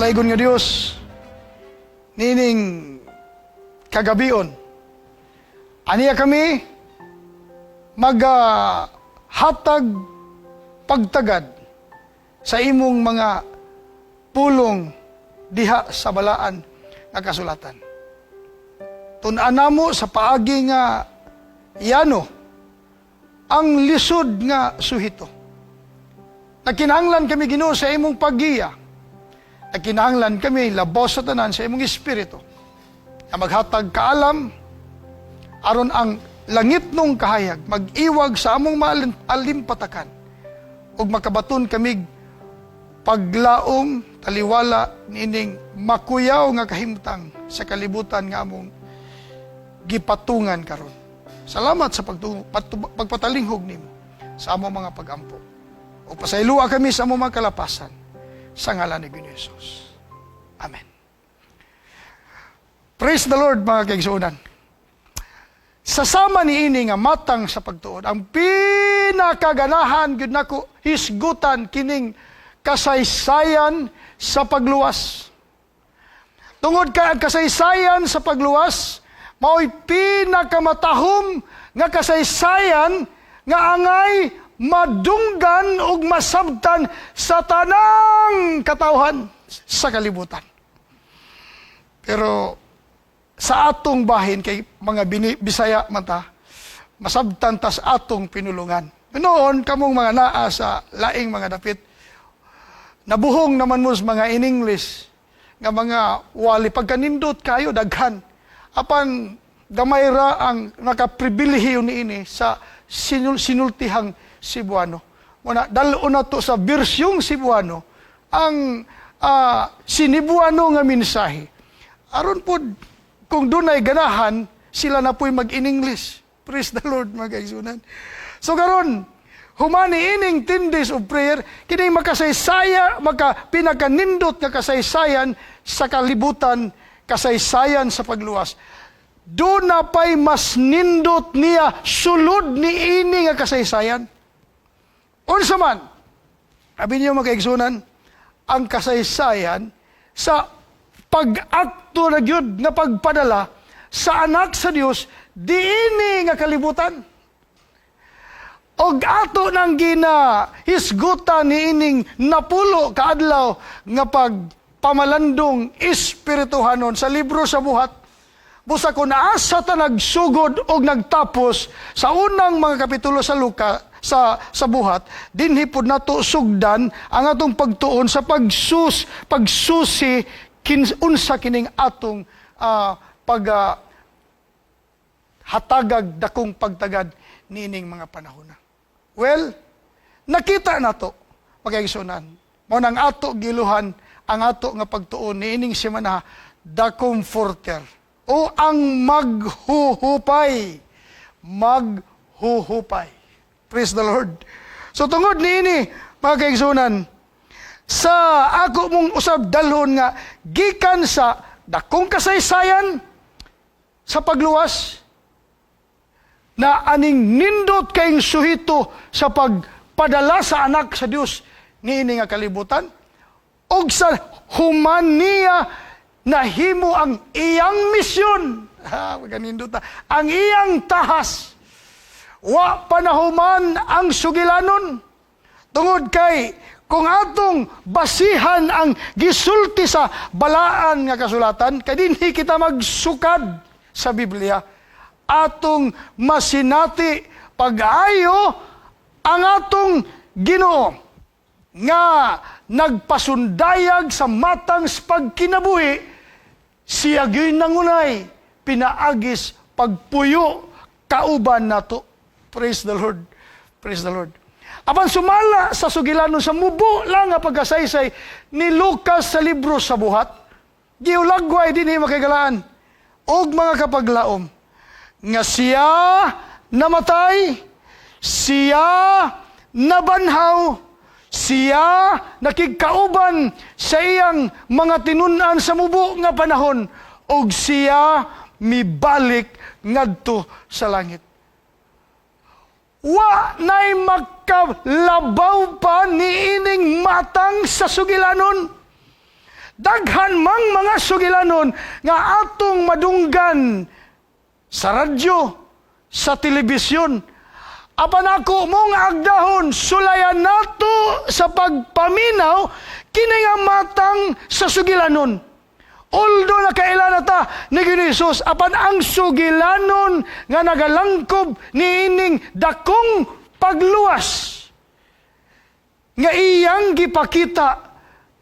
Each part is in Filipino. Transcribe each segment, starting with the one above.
kalaygon nga Dios nining kagabion. Aniya kami maghatag pagtagad sa imong mga pulong diha sa balaan nga kasulatan. Tun-ana mo sa paagi nga yano ang lisod nga suhito. Nakinahanglan kami Ginoo sa imong paggiya. Nakinahanglan kami labaw sa tanan sa imong espiritu na maghatag kaalam aron ang langit nung kahayag mag-iwag sa among alimpatakan ug makabaton kami paglaom taliwala nining makuyaw nga kahimtang sa kalibutan nga among gipatungan karon. Salamat sa pagpatalinghog nimo sa among mga pagampo. O pasaylua kami sa among mga kalapasan sa ngalan ni Jesus. Amen. Praise the Lord mga kaigsuonan. Sasama ni ini nga matang sa pagtuod, ang pinakaganahan gyud nako hisgutan kining kasaysayan sa pagluwas. Tungod ka ang kasaysayan sa pagluwas, mao'y pinakamatahom nga kasaysayan nga angay madunggan ug masabtan sa tanang katawhan sa kalibutan. Pero sa atong bahin kay mga Bisaya mata, masabtan tas atong pinulungan. Noon kamong mga naa sa laing mga dapit, nabuhong naman mo sa mga in English nga mga wali pagkanindot kayo daghan. Apan gamay ra ang nakapribilehiyo niini sa sinultihang Cebuano. Muna dalo na to sa bersyong Cebuano ang sinibuano nga mensahe. Aron pod kung dunay ganahan sila na po'y mag-in-English. Praise the Lord mga kaigsunan. So karon humani ining 10 days of prayer, kini makasaysaya, pinakanindot nga kasaysayan sa kalibutan, kasaysayan sa pagluwas. Do na pa'y mas nindot niya sulod ni ini nga kasaysayan. Unsa man, sabi niyo mga kaigsunan, ang kasaysayan sa pag-akto na gyud nga pagpadala sa anak sa Dios diini nga kalibutan. Og ato nang ginahisgutan ni ining napulo kaadlaw nga pagpamalandong espirituhanon sa libro sa buhat. Busa ko naasa ta nagsugod og nagtapos sa unang mga kapitulo sa Luka sa buhat, dinhi pod nato sugdan ang atong pagtuon sa pagsusi unsa kining atong hatagag dakong pagtagad niining mga panahon na. Well, nakita nato pagkaigsunan mo nang ato giluhan ang ato nga pagtuon niining semana, the comforter o ang maghuhupay. Praise the Lord. So tungod niini mga kaigsunan, sa ako mong usab dalhon nga gikan sa dakong kasaysayan sa pagluwas na aning nindot kayong suhito sa pagpadala sa anak sa Dios niini nga kalibutan og sa humaniya na himo ang iyang misyon. Maganindot ang iyang tahas. Wa panahuman ang sugilanon tungod kay kung atong basihan ang gisulti sa balaan nga kasulatan, kay dinhi kita magsukad sa Biblia, atong masinati pag-ayo ang atong Ginoo nga nagpasundayag sa matang pagkinabuhi, siya gyud nangunay pinaagis pagpuyo kauban nato. Praise the Lord. Praise the Lord. Apan sumala sa sugilanon sa mubo lang nga pagkasaysay ni Lucas sa libro sa buhat, giulagway dinhi makagalaan og mga kapaglaom nga siya namatay, siya nabanhaw, siya nakigkauban sa iyang mga tinun-an sa mubo nga panahon og siya mibalik ngadto sa langit. Wa na'y makalabaw pa ni ining matang sa sugilanon. Daghan mang mga sugilanon nga atong madunggan sa radyo, sa telebisyon. Apan ako mong agdahon, sulayan nato sa pagpaminaw, kini nga matang sa sugilanon. Although nakailan na ta ni Jesus, apan ang sugilanon nga nagalangkob ni ining dakong pagluwas nga iyang gipakita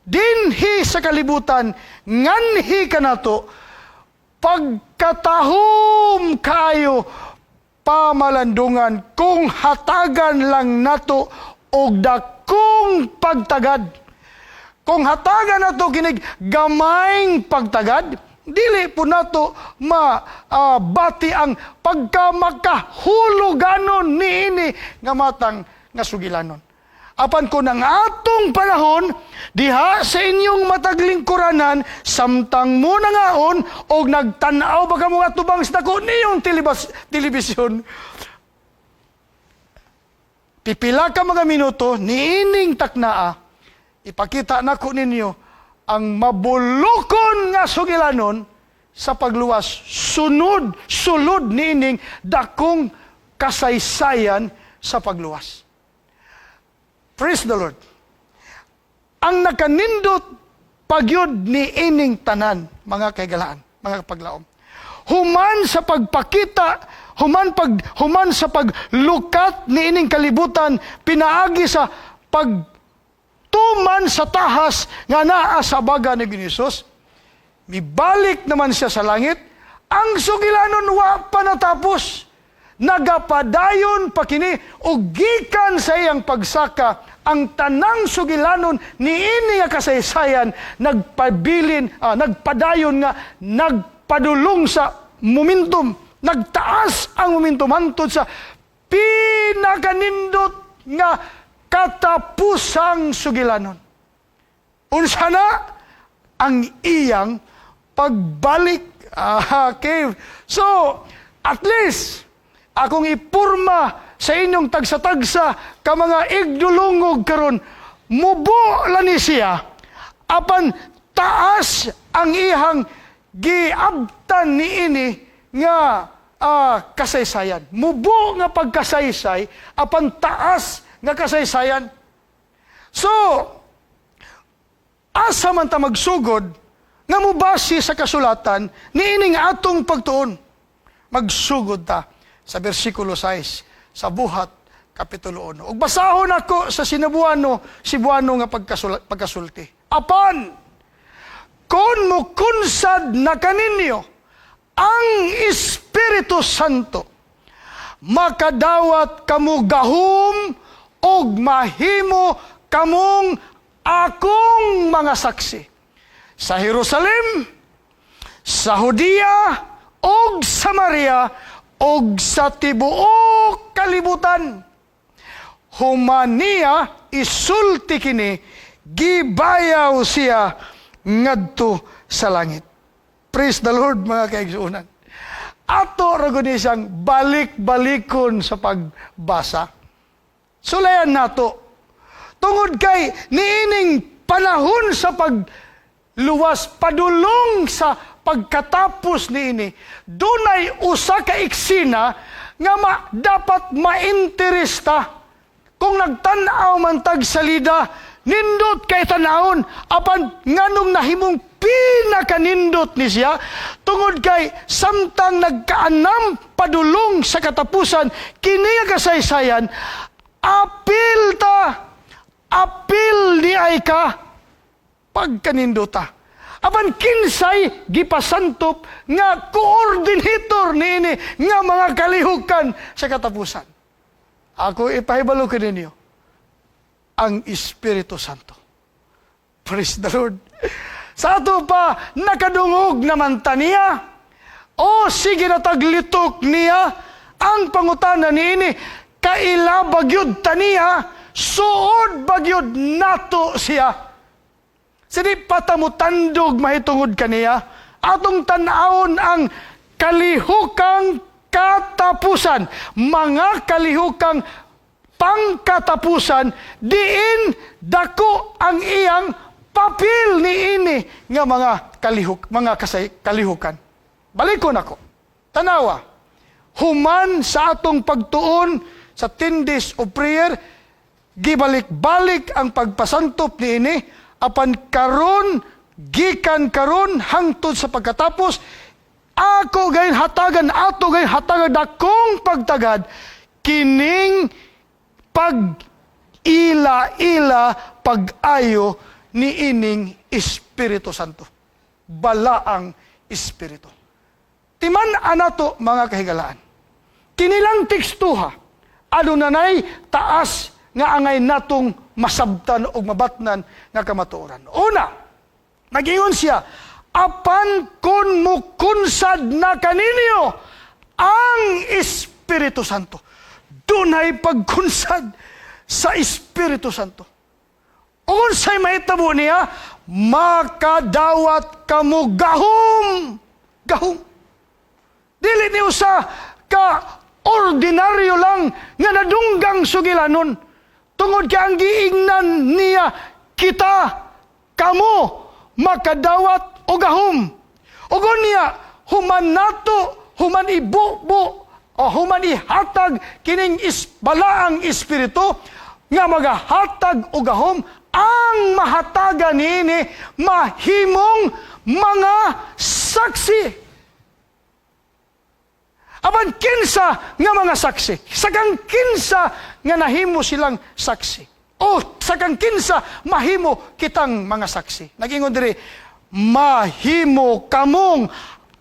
dinhi sa kalibutan, nganhi kanato, pagkatahom kayo pamalandungan kung hatagan lang nato og dakong pagtagad. Kung hatagan nato kinig gamayng pagtagad, dili po nato mabati ang pagkamakahuluganon niini nga matang nga sugilanon. Apan ko ng atong panahon, diha sa inyong mataglingkuranan, samtang mo nangaon, o nagtanaw ba ka mga tubang sa dako niyong telebisyon, pipila ka mga minuto, niining taknaa, ipakita na ko ninyo ang mabulokon nga sugilanon sa pagluwas, sulod niining dakong kasaysayan sa pagluwas. Praise the Lord. Ang nakanindot pagyod ni ining tanan, mga kaigalaan, mga paglaom. Human sa pagpakita, human sa paglukat ni ining kalibutan, pinaagi sa pagtuman sa tahas nga naa sa baga ni Jesus, mibalik naman siya sa langit, ang sugilanon wa pa natapos. Nagapadayon pa kini ug gikan sa iyang pagsaka ang tanang sugilanon niini nga kasaysayan nagpadayon nga nagpadulong sa momentum, nagtaas ang momentum hantod sa pinakanindot nga katapusang sugilanon. Unsa na ang iyang pagbalik. Okay. So, at least akong ipurma sa inyong tagsa-tagsa ka mga igdulungog karon, mubo lani siya, apan taas ang ihang giabtan niini nga kasaysayan. Mubo nga pagkasaysay, apan taas nga kasaysayan. So, asa man ta magsugod nga mubasi sa kasulatan niining atong pagtuon. Magsugod ta sa versikulo 6 sa Buhat kapitulo 1. Ug basahon ako sa Cebuano nga pagkasulti. Apan kon mo kunsad na kaninyo ang Espiritu Santo, makadawat kamo gahom og mahimo kamong akong mga saksi sa Jerusalem, sa Judea og Samaria og sa tibuok kalibutan. Humaniya isulti kini, gibayaw siya ngadto sa langit. Praise the Lord, mga kaigsuunan. Ato raguni siyang balik-balikon sa pagbasa. Sulayan nato. Tungod kay niining panahon sa pagluwas, padulong sa pagkatapos niini, dunay usa ka eksena nga dapat mainteresta. Kung nagtan-aw man tag salida, nindot kay tanawon, apan nganong nahimong pinakanindot ni siya, tungod kay samtang nagkaanam padulong sa katapusan, kini nga kasaysayan, apil di ay ka, pagkanindota. Apan kinsay gipasantop nga coordinator niini nga mga kalihukan sa katapusan. Ako ipahibalo ko ninyo ang Espiritu Santo. Praise the Lord. Sa ato pa nakadungog naman ta niya, o sige na taglitok niya ang pangutana niini, kaila bagyod ta niya, suod bagyod nato siya. Sini patamutandog mahitungod kaniya, atong tanawon ang kalihukang katapusan, mga kalihukang pangkatapusan, diin dako ang iyang papel ni ini nga mga kalihukan. Balikon ako. Tanawa. Human sa atong pagtuon sa 10 days of prayer, gibalik-balik ang pagpasantop ni ini, apan karon, gikan karon, hangtod sa pagkatapos, ako gayon hatagan, ato gayon hatagan, dakong pagtagad, kining pag-ila-ila, pag-ayo ni ining Espiritu Santo. Balaang Espiritu. Timan anato mga kahigalaan. Kinilang tekstuha, ano nanay taas nga angay natong masabtan o mabatnan nga kamatuoran. Una, nagingon siya, apan kun mukunsad na kaninyo ang Espiritu Santo. Dunay pagkunsad sa Espiritu Santo. Unsay mahitabo niya, makadawat kamo gahom. Gahom. Dili ni usa ka ordinaryo lang nga nadunggang sugilanon. Tungod kay ang giingnan niya kita, kamo, makadawat o gahom. Ugon niya, human nato, human ibubo, o human ihatag kining balaang Espiritu, nga magahatag o gahom, ang mahatagan niini mahimong mga saksi. Aban kinsa nga mga saksi, sakang kinsa nga nahimo silang saksi. O sakang kinsa mahimo kitang mga saksi. Nagingon diri, mahimo kamong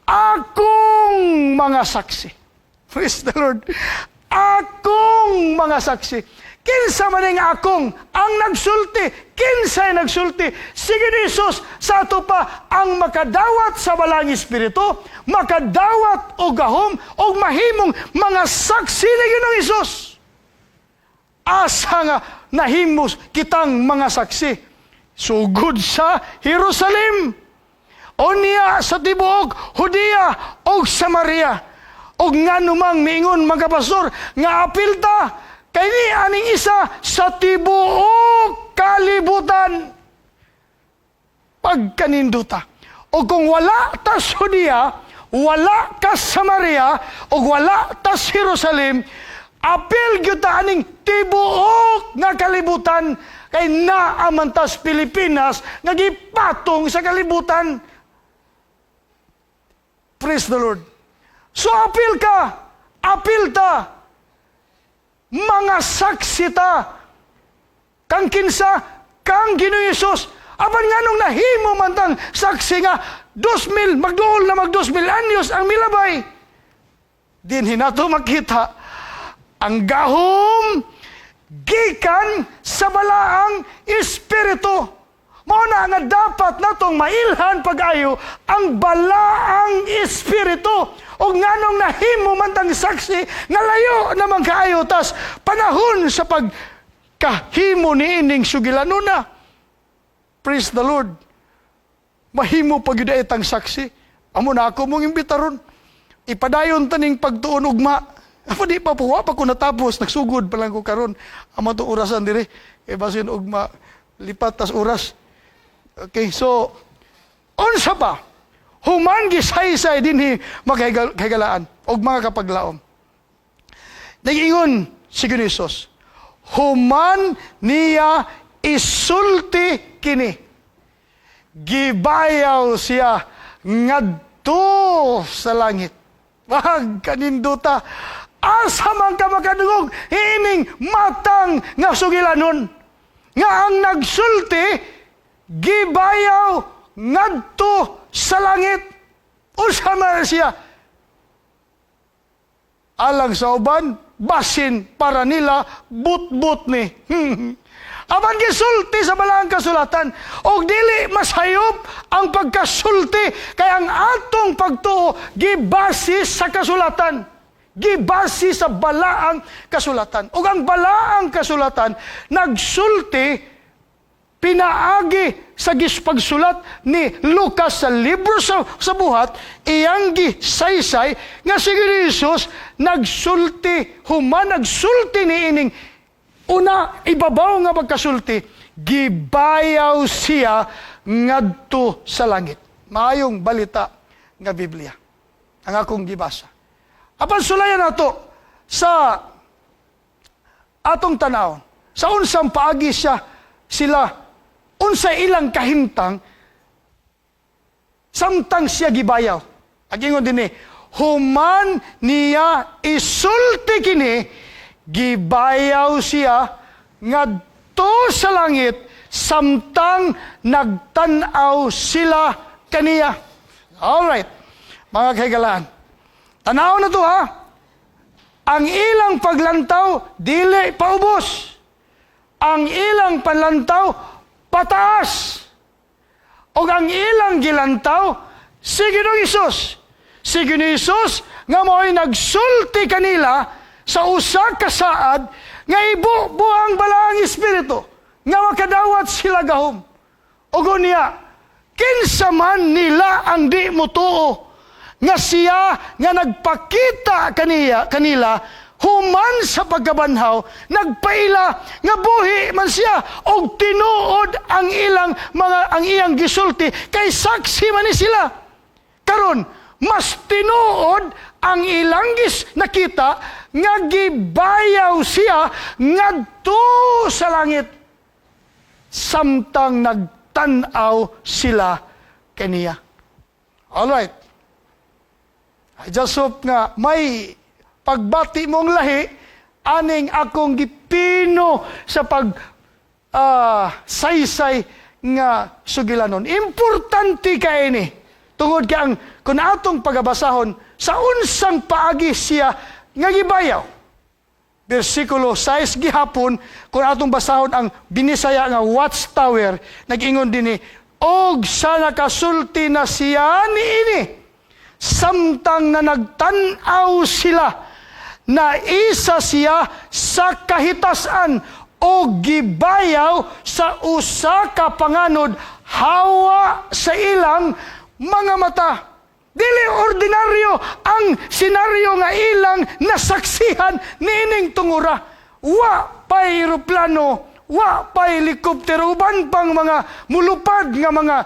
akong mga saksi. Praise the Lord. Akong mga saksi. Kinsa man nga akong ang nagsulti, kinsay nagsulti, sige ni Jesus, sa ato pa ang makadawat sa balang Espiritu, makadawat o gahom o mahimong mga saksi na Ginoong Hesus. Asa nga nahimos kitang mga saksi, sugod sa Jerusalem, o niya sa tibuok Judea o Samaria, o nga numang miingon mga pastor, nga apilta, kay ni aning isa sa tibuok kalibutan. Pagkaninduta. O kung wala ta Judea, wala ka Samaria, o wala ta Jerusalem, apil gyud ta aning tibuok nga kalibutan, kay naaman tas Pilipinas nga gipatong sa kalibutan. Praise the Lord. So apil ka, apil ta, mga saksi ta, kang kinsa, kang Ginoong Hesus, apan nganong nahimo man tang saksi nga 2,000, magduol na 2,000 anyos ang milabay. Dinhi nato makita ang gahom gikan sa balaang Espiritu. Mao na nga dapat natong mailhan pag-ayo ang balaang Espiritu. O nganong nahimo man tang saksi nga layo naman kaayo tas panahon sa pagkahimo ni ining sugilanuna. Praise the Lord. Mahimo pag yun itang saksi. Amo na ako mong imbitaron. Ipadayon taning pagtuon ugma. Ako di pa puwa pa ko natapos. Nagsugod pa lang ko karon. Amo itong orasan dire. E basin ugma lipat tas oras. Okay, so unsa pa? Human gisaysay dinhi magkahigalaan og mga kapaglaom. Nag-ingon si Ginoong human niya isulti kini. Gibayaw siya ngadto sa langit. Wag kaninduta. Asa man ka makadungog ining matang nga sugilanon. Nga ang nagsulti gibayaw ngadto sa langit. Unsa man siya? Alang sa uban, basin para nila but-but ni. Aban gisulti sa balaang kasulatan, og dili masayop ang pagkasulti, kay ang atong pagtuo gibase sa kasulatan. Gibase sa balaang kasulatan. Og ang balaang kasulatan nagsulti pinaagi sa pagsulat ni Lucas sa libro sa buhat, iyang gisaysay nga si Jesus nagsulti, human nagsulti ni ining una ibabaw nga magkasulti, gibayaw siya ngadto sa langit. Maayong balita nga Biblia ang akong gibasa. Apan sulayan nato sa atong tanawon, sa unsang paagi sila unsay ilang kahimtang samtang siya gibayaw. Agingon dinhi, human niya isulti kini, gibayaw siya ngadto sa langit samtang nagtan-aw sila kaniya. Alright, mga kaigalaan, tanaw na to ha. Ang ilang paglantaw, dili paubos. Ang ilang panlantaw, pataas. O ang ilang gilantaw, si Ginoong Hesus. Si Ginoong Hesus nga mo'y nagsulti kanila sa usa ka saad nga ibubuang balaang espiritu nga makadawat sila gahom. O niya, kinsa man nila ang di motuo nga siya nga nagpakita kanila human sa pagkabanhaw, nagpaila nga buhi man siya og tinuod ang iyang gisulti kay saksi man ni sila. Karon mas tinuod ang ilang nakita nga gibayaw siya ngadto sa langit samtang nagtan-aw sila kaniya. Alright. I just hope nga may pagbati mong lahi, aning akong gipino sa saysay nga sugilanon. Importante ka ini. Tungod ka ang, kung atong pagabasahon, sa unsang paagi siya nga gibayaw. Versikulo 6 gihapon, kung atong basahon ang binisaya nga watchtower, nag-ingon din og sa nakasulti na siya ni ini, samtang na nagtan-aw sila na isa siya sa kahitasan o gibayaw sa usa ka panganod hawa sa ilang mga mata. Dili ordinaryo ang senaryo nga ilang nasaksihan niining tungura. Wa pay eroplano, wa pay helikoptero, uban pang mga mulupad nga mga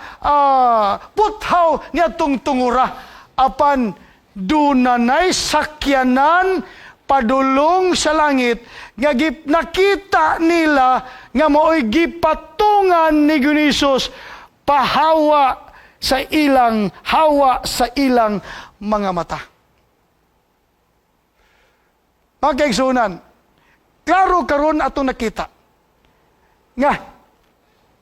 puthaw niadtong tungura. Apan dunanay sakyanan padulong sa langit nga nakita nila nga maoy gipatungan ni Ginoong pahawa sa ilang mga mata. Mga kaigsunan, klaro karon atong nakita nga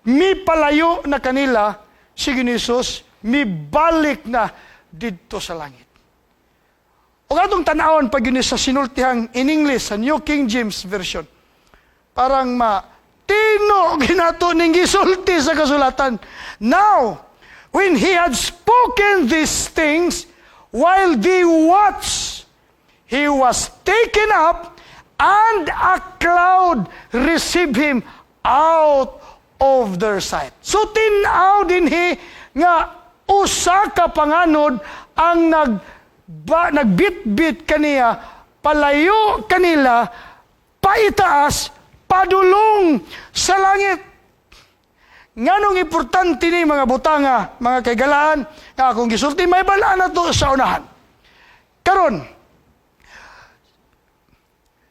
mipalayo na kanila si Ginoong, mibalik na dito sa langit. O atong tanawon pag yun sa sinultihang in English, sa New King James Version, parang tino ginato ning gisulti sa kasulatan. Now, when he had spoken these things, while they watched, he was taken up, and a cloud received him out of their sight. So tinaw din nga usa ka panganod ang nagbitbit kaniya, palayo kanila, paitaas, padulong sa langit. Nganong importante ni mga butanga, mga kaigalaan, nga akong gisulti, may balaan na to sa unahan. Karon,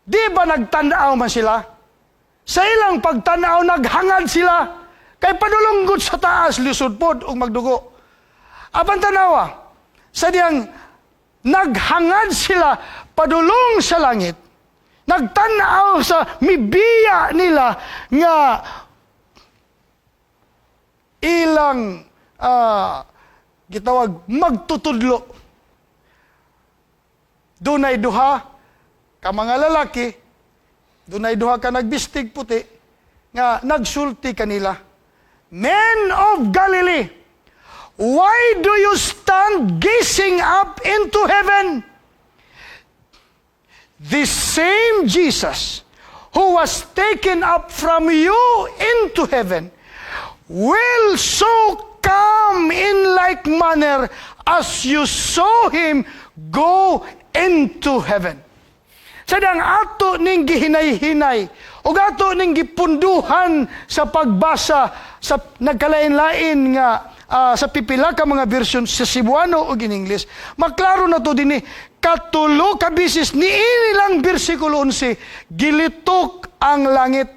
di ba nagtanaw man sila? Sa ilang pagtanaw, naghangad sila, kay padulunggod sa taas, lisod pod, o magdugo. Apan tanawa, sa diyang naghangad sila padulong sa langit, nagtanaw sa mibiya nila nga ilang gitawag magtutudlo. Dunay duha ka mga lalaki, dunay duha ka nagbistig puti nga nagsulti kanila, "Men of Galilee, why do you stand gazing up into heaven? This same Jesus who was taken up from you into heaven will so come in like manner as you saw him go into heaven." Sadang ato ning gihinay-hinay, O ato ning gipunduhan sa pagbasa sa nagkalain-lain nga sa pipila ka mga version sa Cebuano o in English, maklaro na to dinhi. Katulo ka bisis ni inilang bersikulo 11, gilitok ang langit.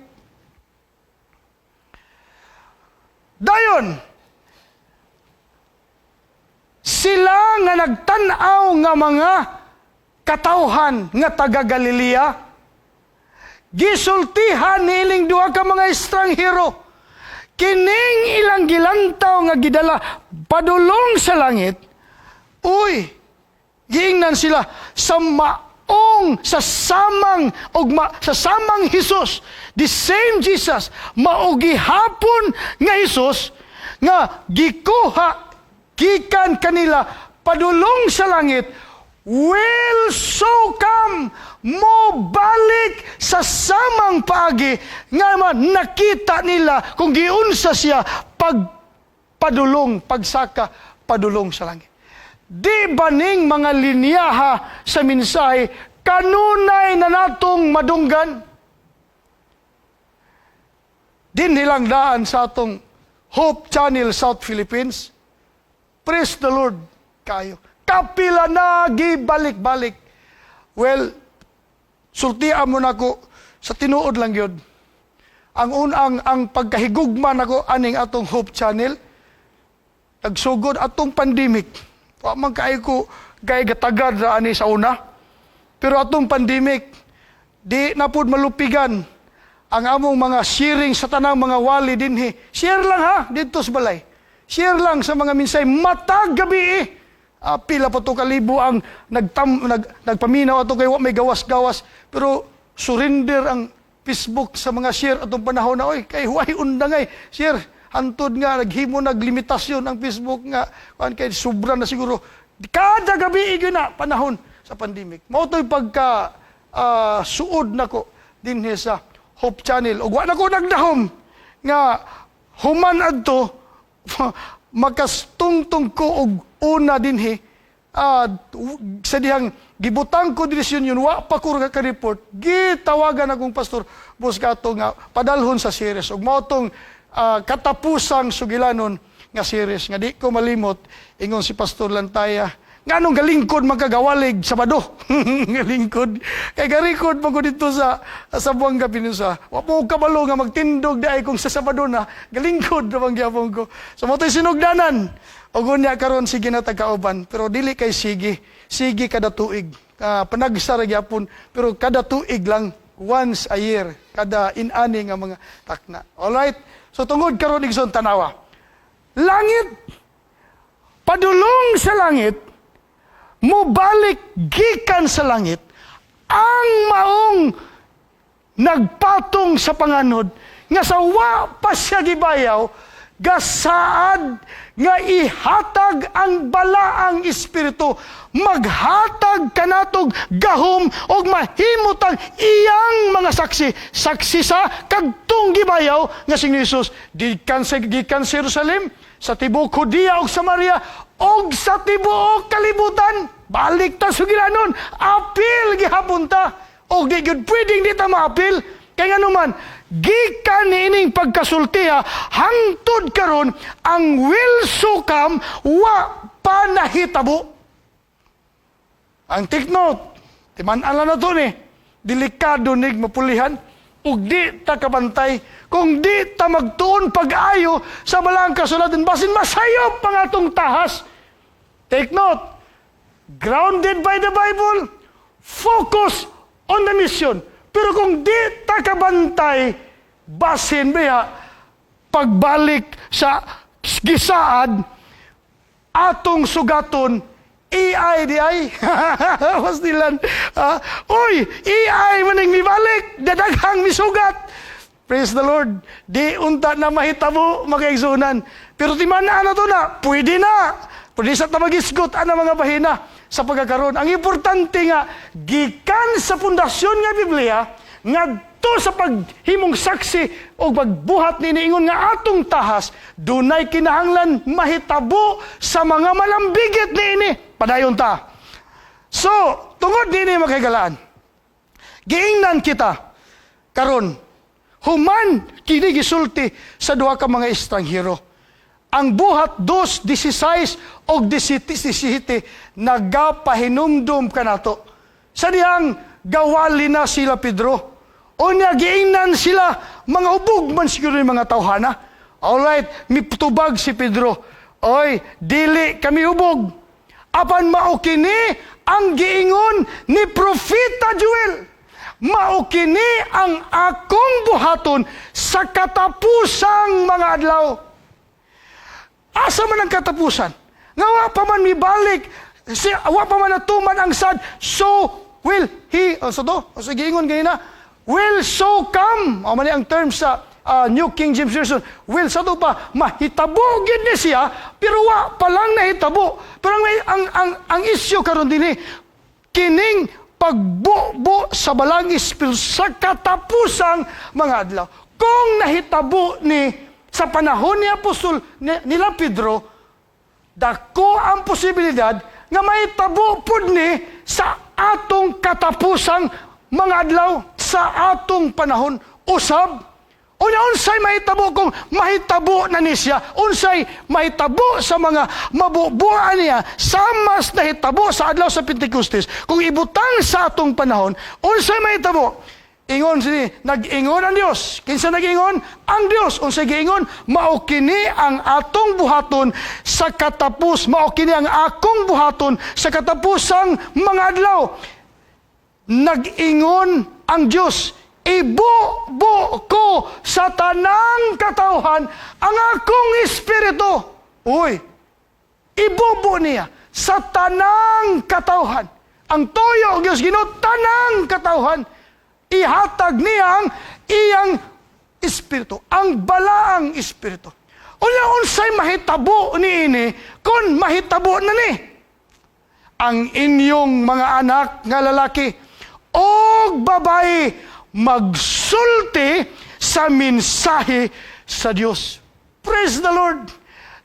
Dayon, sila nga nagtanaw nga mga katawhan nga taga Galilea, gisultihan niling duha ka mga estranghero, kining ilang gilantaw nga gidala padulong sa langit, uy, giingnan sila sa maong, sa samang, sa samang Hesus, the same Jesus, maugi hapon nga Hesus, nga gikuha, gikan kanila, padulong sa langit, will so come, mo balik sa samang paagi, nga man nakita nila kung giunsa siya pagpadulong, pagsaka, padulong sa langit. Di ba ning mga linyaha sa mensahe, kanunay na natong madunggan? Din nilang daan sa atong Hope Channel South Philippines. Praise the Lord kayo. Kapila na gibalik-balik. Well, sultian mo na ko sa tinuod lang yun. Ang pagkahigugma na ko aning atong Hope Channel, nagsugod atong pandemic. Wa man kay ko gay gatagad ra ani sa una. Pero atong pandemic, di na pud malupigan ang among mga sharing sa tanang mga wali dinhi. Share lang ha dito sa balay. Share lang sa mga minsay matag gabi. Pila pa to kalibo ang nagpaminaw ato kay wa may gawas-gawas, pero surrender ang Facebook sa mga share atong panahon na oy kay huway undangay share. Hantod nga, naghimo naglimitasyon ang Facebook nga, kay sobra na siguro. Kada gabi yun na, panahon sa pandemic. Mauto'y pagka suod na ko din sa Hope Channel. O wala ko nagdahom nga human adto, makastungtong ko og una dinhi, sa dihang gibutang ko diresyon yun, wa pa ko ka-report, gitawagan akong pastor, bus ka nga, padalhon sa series. Og mautong katapusang sugilanon nga series nga di ko malimot ingon si Pastor Lantaya nganong galingkod magkagawalig Sabado. Galingkod kay garikod pa ko dito sa Buanga Pinusa, wa po kabalo nga magtindog daay kung sa Sabado na galingkod ra bang gyapon ko so motoy sinugdanan og unya karon sige na tagkauban pero dili kay sige kada tuig panagsa ra gyapon pero kada tuig lang once a year kada inani nga mga takna. Alright. So tungod karon igsoon tanawa. Langit, padulong sa langit, mubalik gikan sa langit, ang maong nagpatong sa panganod, nga sa wa pa siya gibayaw, gasaad nga ihatag ang balaang espiritu, maghatag kanatog gahom og mahimutang iyang mga saksi sa kadtong gibayaw nga si Jesus gikan sa Jerusalem, sa tibuok Judea ug Samaria og sa tibuok kalibutan. Balik ta sugilanon, apil gihapon ta og di gyud pwedeng di ta maapil kay nganuman gikan niining pagkasultiha hangtod karon ang will so come wa pa nahitabo. Ang take note, timan-ala na to ni, delikado nig mapulihan, ug di ta kabantay, kung di ta magtuon pag-ayo sa balang kasulatan, basin masayop pang atong tahas. Take note, grounded by the Bible, focus on the mission. Pero kung di ta kabantay, basin ba pagbalik sa gisaad, atong sugaton, AI di ay. Pastilan. Uy, AI maning mibalik. Dadaghang misugat. Praise the Lord. Di unta na mahitabo makaigsunan. Pero timana na to na. Pwede na. Pwede sa tamagisgot ang mga bahina sa pagkakaroon. Ang importante nga, gikan sa pundasyon nga Biblia, nga to sa paghimong saksi o pagbuhat ni niingon nga atong tahas, dunay kinahanglan mahitabo sa mga malambigit ni ini. Padayon ta. So, tungod din makagalaan. Giingnan kita karon human kini gisulti sa duha ka mga estranghero. Ang buhat 2:16 o 17 nagapahinumdum kanato. Sa diyang gawali na sila Pedro. O niya giingnan sila, mga ubog man siguro yung mga tawhana. Alright, mitubag si Pedro. Oy, dili kami ubog. Apan mao kini ang giingon ni Propeta Joel. Mao kini ang akong buhaton sa katapusang mga adlaw. Asa man ang katapusan? Nga wa pa man mibalik, wa pa man natuman ang sad, so will he, giingon ganina, will so come. O man ang term sa New King James Version, will sa to pa, mahitabo gid ni siya, pero wa pa lang nahitabo. Pero ang issue karon dinhi, kining pagbubo sa balang espiritu sa katapusang mga adlaw. Kung nahitabo ni sa panahon ni Apostol nila Pedro, dako ang posibilidad nga mahitabo pud ni sa atong katapusang mga adlaw, sa atong panahon usab. Unsay mahitabo kung mahitabo na ni siya, unsay mahitabo sa mga mabubuan niya, sa mas nahitabo sa adlaw sa Pentecostes, kung ibutang sa atong panahon, unsay mahitabo? Ingon nag-ingon ang Dios. Kinsa nag-ingon? Ang Dios. Unsay giingon? Mao kini ang atong buhaton sa katapus, mao kini ang akong buhaton sa katapusang mga adlaw. Nag-ingon ang Dios, ibubo ko sa tanang katawhan ang akong espiritu. Uy, ibubo niya sa tanang katawhan. Ang toyo, Diyos Ginoo, tanang katawhan. Ihatag niyang iyang espiritu, ang balaang espiritu. Unsay mahitabo ni ini, kung mahitabo na ni. Ang inyong mga anak nga lalaki o babae magsulti sa mensahe sa Dios. Praise the Lord.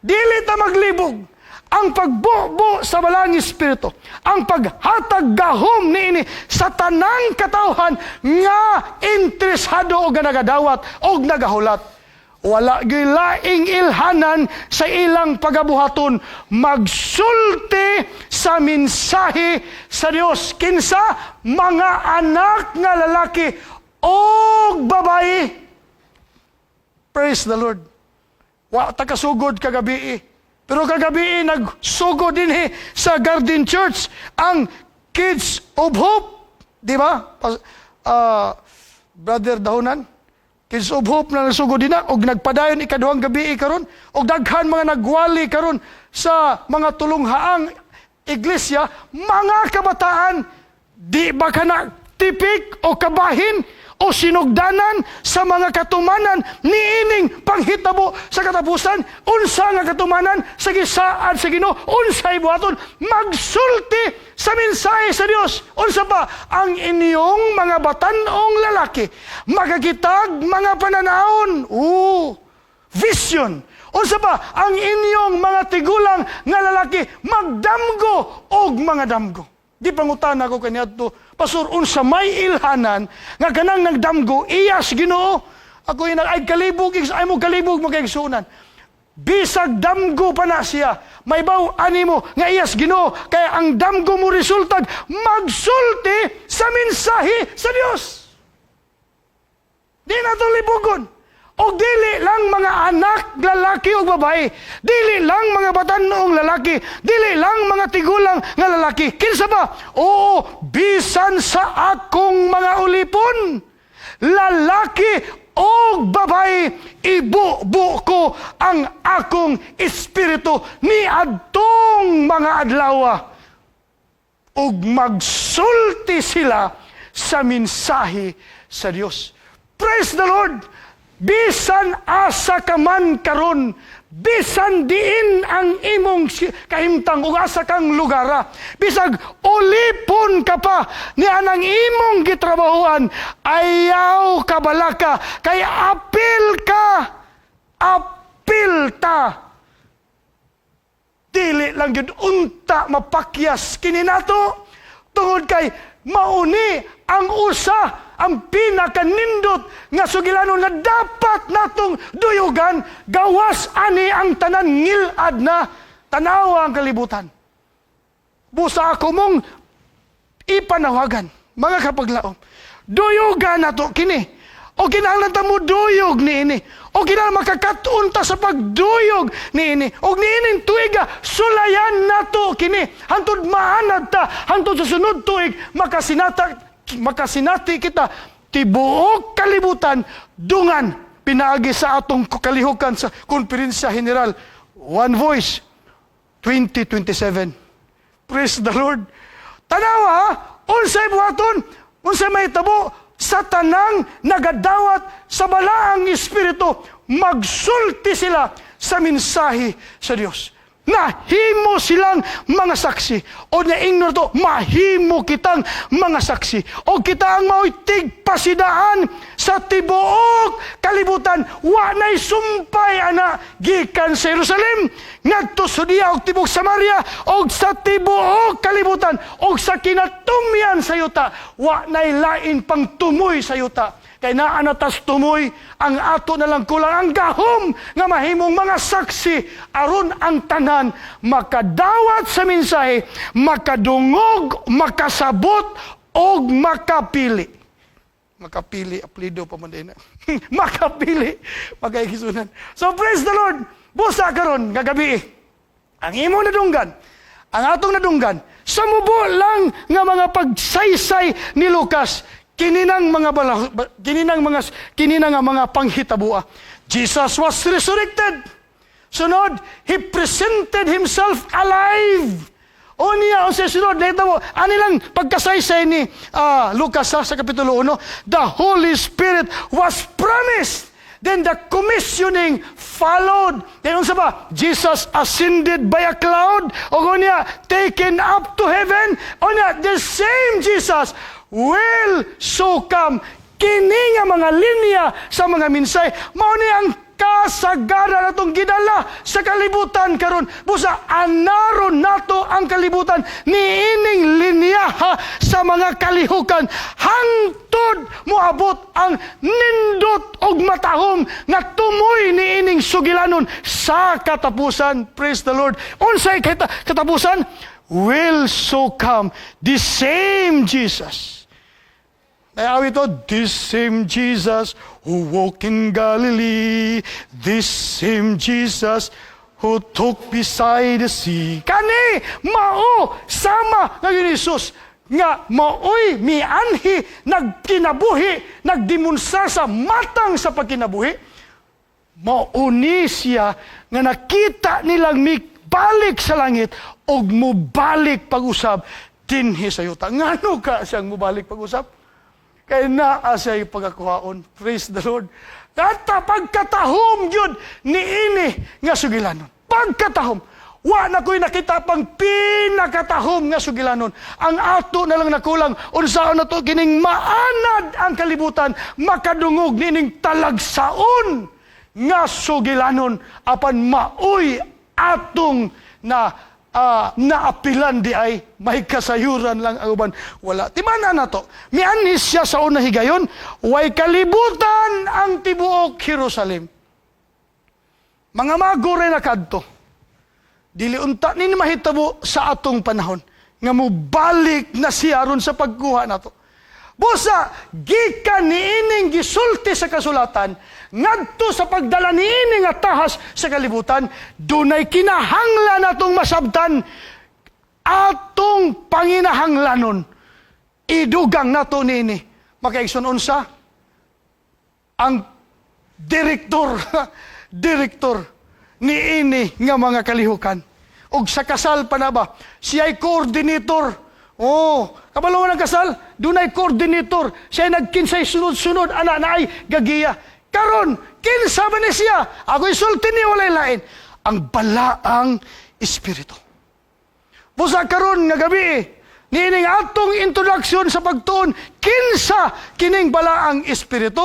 Dili ta maglibog. Ang pagbubo sa balang espiritu, ang paghatag gahom niini sa tanang katawhan nga interesado o nagadawat o nagahulat. Wala gilaing ilhanan sa ilang pagabuhaton, magsulti sa mensahe sa Dios. Kinsa? Mga anak nga lalaki o babae. Praise the Lord. Wa ta kasugod kagabi. Pero kagabi nagsugod din sa Garden Church ang Kids of Hope. Di ba? Brother Dahunan. Kids of Hope na nagsugod din na. O nagpadayon ikaduhang gabi karon. O daghan mga nagwali karon sa mga tulunghaang iglesia. Mga kabataan, di ba ka na tipik o kabahin o sinugdanan sa mga katumanan niining panghitabo sa katapusan? Unsa nga katumanan sa gisaad sa Ginoo? Unsay buhaton? Magsulti sa mensahe sa Dios. Unsa pa? Ang inyong mga batanong lalaki magakitag mga pananaon. Vision. Unsa pa? Ang inyong mga tigulang nga lalaki magdamgo og mga damgo. Di pangutan ako kaniadto, Pastor, unsa may ilhanan nga kanang nagdamgo iyas Ginoo. Ako ay kalibog, ay mo kalibog magkaigsunan. Bisag damgo pa na siya, may baw animo nga iyas Ginoo, kaya ang damgo mo resultag magsulti sa mensahe sa Dios. Di na to libugon. O dili lang mga anak lalaki o babae, dili lang mga batanoong lalaki, dili lang mga tigulang nga lalaki. Kinsa ba? Oo, bisan sa akong mga ulipon, lalaki o babae, ibubo ko ang akong espiritu ni adtong mga adlaw. Ug magsulti sila sa mensahe sa Dios. Praise the Lord! Bisan asa ka man karon, bisan diin ang imong kahimtang ug asa kang lugara, bisag ulipon ka pa ni anang imong gitrabahuan, ayaw ka balaka, kay apil ta. Dili lang yun unta mapakyas kini nato, tungod kay mauni ang usa ang pinakanindot nga sugilanon nga dapat natong duyugan, gawas ani ang tanan ngilad na tanawa ang kalibutan. Busa ako mong ipanawagan, mga kapaglaom, duyugan nato kini. O kinahanglan ta mo duyog niini. O kinahanglan makakatunta sa pagduyog niini. O niining tuiga, sulayan nato kini. Hantod maanad ta, hantod sa sunod tuig, makasinati kita, tibuok kalibutan, dungan, pinaagi sa atong kalihukan sa Konferensya General. One Voice, 2027. Praise the Lord. Tanawa, unsay buhaton, unsay may tabo, sa tanang nagadawat sa balaang espiritu, magsulti sila sa mensahe sa Dios. Nahimo silang mga saksi. O naingno to, mahimo kitang mga saksi. O kita ang mao'y tigpasidaan sa tibuok kalibutan. Wa na'y sumpay ana gikan sa Jerusalem, ngadto Judea og tibuok Samaria, og sa tibuok kalibutan, og sa kinatumyan sa yuta. Wa na'y lain pang tumoy sa yuta. Kay naa natas tumoy, ang ato na lang kulang ang gahom nga mahimong mga saksi aron ang tanan makadawat sa mensahe, makadungog, makasabot og makapili. Makapili, aplido pa man din. Makapili, magkaigisunan. So praise the Lord. Busa karon gagabi. Ang imo nadunggan, ang atong nadunggan, sa mubo lang nga mga pagsaysay ni Lucas, kininang mga panghitabua. Jesus was resurrected. Sunod, He presented Himself alive. O niya, o sa sunod, nakita mo, anilang pagkasaysay ni Lucas sa Kapitulo 1, the Holy Spirit was promised. Then the commissioning followed. Then unsa ba? Jesus ascended by a cloud. O niya, taken up to heaven. O niya, the same Jesus will so come. Kini nga mga linya sa mga minsay, mao ni ang kasagaran natong gidala sa kalibutan karon. Busa anaron nato ang kalibutan niining linyaha sa mga kalihukan hangtod moabot ang nindot og matahom nga tumoy niining sugilanon sa katapusan. Praise the Lord. Unsay katapusan? Will so come the same Jesus. Ay ito, this same Jesus who walked in Galilee, this same Jesus who took beside the sea. Kani, mao, sama nga yun Jesus, nga maoy mianhi, nagkinabuhi, nagdemonstra sa matang sa pagkinabuhi. Mauni siya nga nakita nilang balik sa langit og mubalik pag-usab dinhi sa yuta. Ngano ka siyang mubalik pag-usab? Kaya naa siya yung pagkakuhaon. Praise the Lord. Kata pagkatahom yun ni ini nga sugilanon. Pagkatahom. Wa na ko'y nakita pang pinakatahom nga sugilanon. Ang ato na lang nakulang. Unsaon na to kining maanad ang kalibutan. Makadungog nining talagsaon nga sugilanon. Apan maoy atong naapilan di ay may kasayuran lang ang uban. Wala. Timana na to. Mianis siya sa una higayon, way kalibutan ang tibuok Jerusalem. Mga magore na kadto. Dili unta ni mahitabo sa atong panahon nga mubalik na siya ron sa pagkuha nato. Busa, gikan niining gisulti sa kasulatan, ngadto sa pagdala niining nga tahas sa kalibutan, dunay kinahanglan atong masabtan, atong panginahanglanon. Idugang nato niini. Makaigsun unsa? Ang direktor niini nga mga kalihukan. Og sa kasal pa na ba? Siya'y coordinator. Kabalo ng kasal, dunay coordinator. Siya nagkinsay sunod-sunod, ana na ay gagiya. Karon, kinsa ba ni siya? Ako'y sulti niya, walay lain. Ang balaang espiritu. Busa karon nga gabi, niining atong introduction sa pagtuon, kinsa kining balaang espiritu?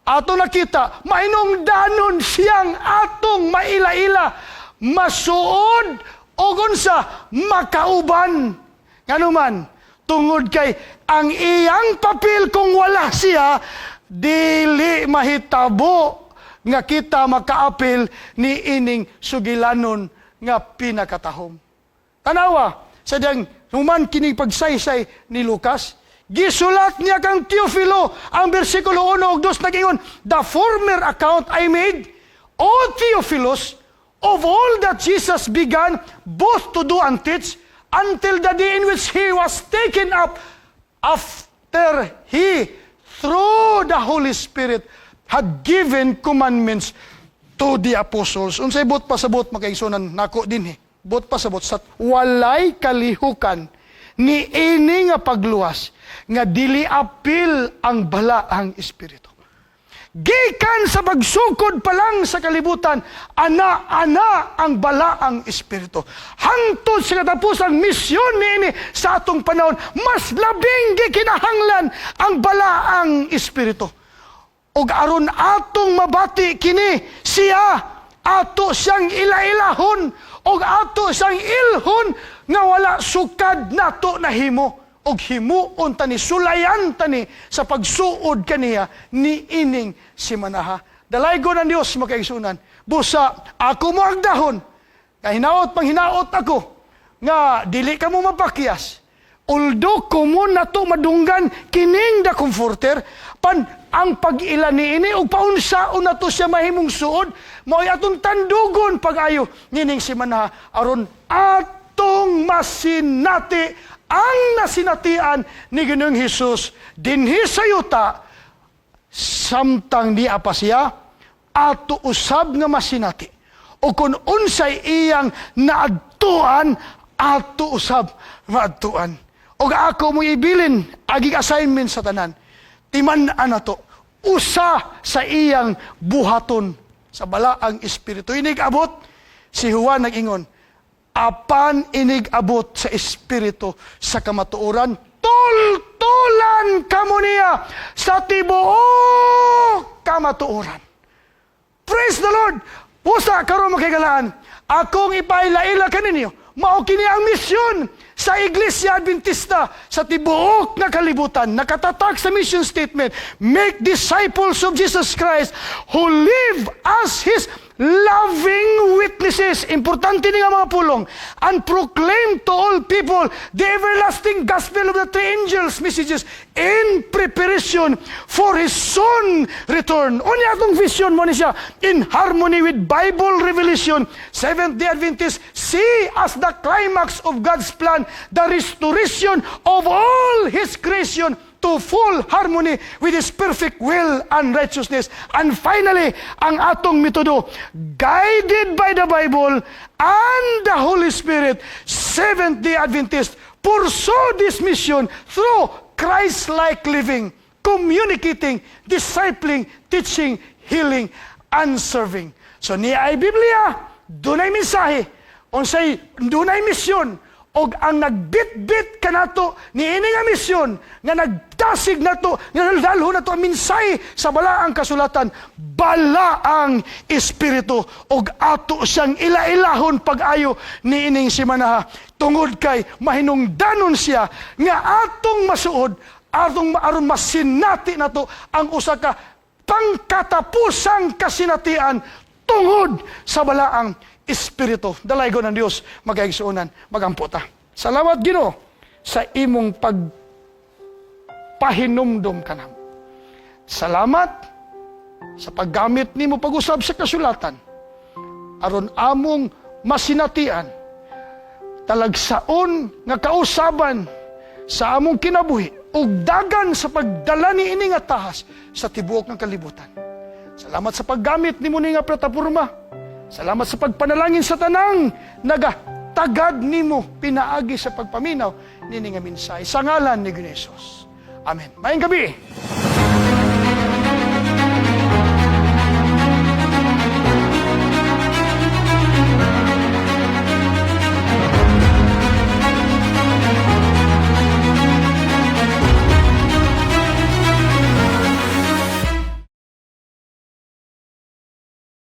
Ato nakita, mainungdanon siyang atong maila-ila, masuod, o gunsa, makauban. Nganuman, Tungod kay ang iyang papel kung wala siya, dili mahitabo nga kita makaapil ni ining sugilanon nga pinakatahom. Tanawa, sa diyang human kining pagsaysay ni Lucas, gisulat niya kang Teofilo, ang versikulo 1 ug 2 nag-ingon, the former account I made, O Theophilus, of all that Jesus began both to do and teach, until the day in which he was taken up, after he, through the Holy Spirit, had given commandments to the apostles. Unsay bot pasabot makaigsunan nako din bot pasabot sa walay kalihukan ni ini nga pagluwas nga dili apil ang balaang espiritu. Gikan sa pagsukod pa lang sa kalibutan, ana ang balaang espiritu. Hangtod sa katapusang misyon niini sa atong panahon, mas labing gikinahanglan ang balaang espiritu. Ug aron atong mabati kini, siya ato siyang ilailahon ug ato siyang ilhon nga wala sukad nato nahimo. Og himuon tani, sulayan tani sa pagsuod kaniya ni ining si Manaha. Dalaygo ng Diyos makaigsunan. Busa, ako mo ang dahon. Nga hinaot pang hinaot ako. Nga dili ka mo mapakyas. Although kumo na to madunggan kining da comforter, ang pag-ila ni ini, o paunsaon na to siya mahimong suod, mao'y atong tandugon pag-ayo nining si Manaha. Aron atong masinati ang nasinatian ni Ginoong Hesus dinhi sa yuta, samtang di apa siya, ato usab nga masinati. O kung unsay iyang naadtuan, ato usab maadtuan. O ako mo ibilin, aging assignment sa tanan, timan-an na to, usa sa iyang buhaton sa balaang espiritu. Inig abot, si Juan nag-ingon, apan inig-abot sa espiritu sa kamatuoran, tultulan kamo niya sa tibuok kamatuoran. Praise the Lord! Pusa karon makigalaan, akong ipaila-ila kaninyo, mao kini ang misyon sa Iglesia Adventista sa tibuok nga kalibutan. Nakatatak sa mission statement, make disciples of Jesus Christ who live as His loving witnesses. Importante ni nga mga pulong. And proclaim to all people the everlasting gospel of the three angels' messages in preparation for His soon return. Unya atong vision mo ni siya, in harmony with Bible revelation, Seventh-day Adventists see as the climax of God's plan the restoration of all His creation to full harmony with His perfect will and righteousness. And finally, ang atong metodo, guided by the Bible and the Holy Spirit, Seventh-day Adventists pursue this mission through Christ-like living, communicating, discipling, teaching, healing, and serving. So niya ay Biblia, dunay mensahe, unsay dunay misyon, og ang nagbit-bit kanato ni ini nga misyon nga nagdasig nato nga naldalho nato ang minsay sa balaang kasulatan, balaang espiritu, og ato siyang ila-ilahon pag-ayo ni ining si Manaha, tungod kay mahinungdanon siya nga atong masuod, aron masinati nato ang usa ka pangkatapusang kasinatian tungod sa balaang espiritu. Dalaygo ng Diyos magaigsuonan, magampo ta. Salamat Ginoo sa imong pagpahinumdum kanam. Salamat sa paggamit nimo pag-usab sa kasulatan aron among masinatian talagsaon nga kausaban sa among kinabuhi ug dagan sa pagdala ni ini nga tahas sa tibuok ng kalibutan. Salamat sa paggamit nimo ni nga plataporma. Salamat sa pagpanalangin sa tanang nagatagad nimo pinaagi sa pagpaminaw nini nga minsay sa ngalan ni Hesus. Amen. Maayong gabi.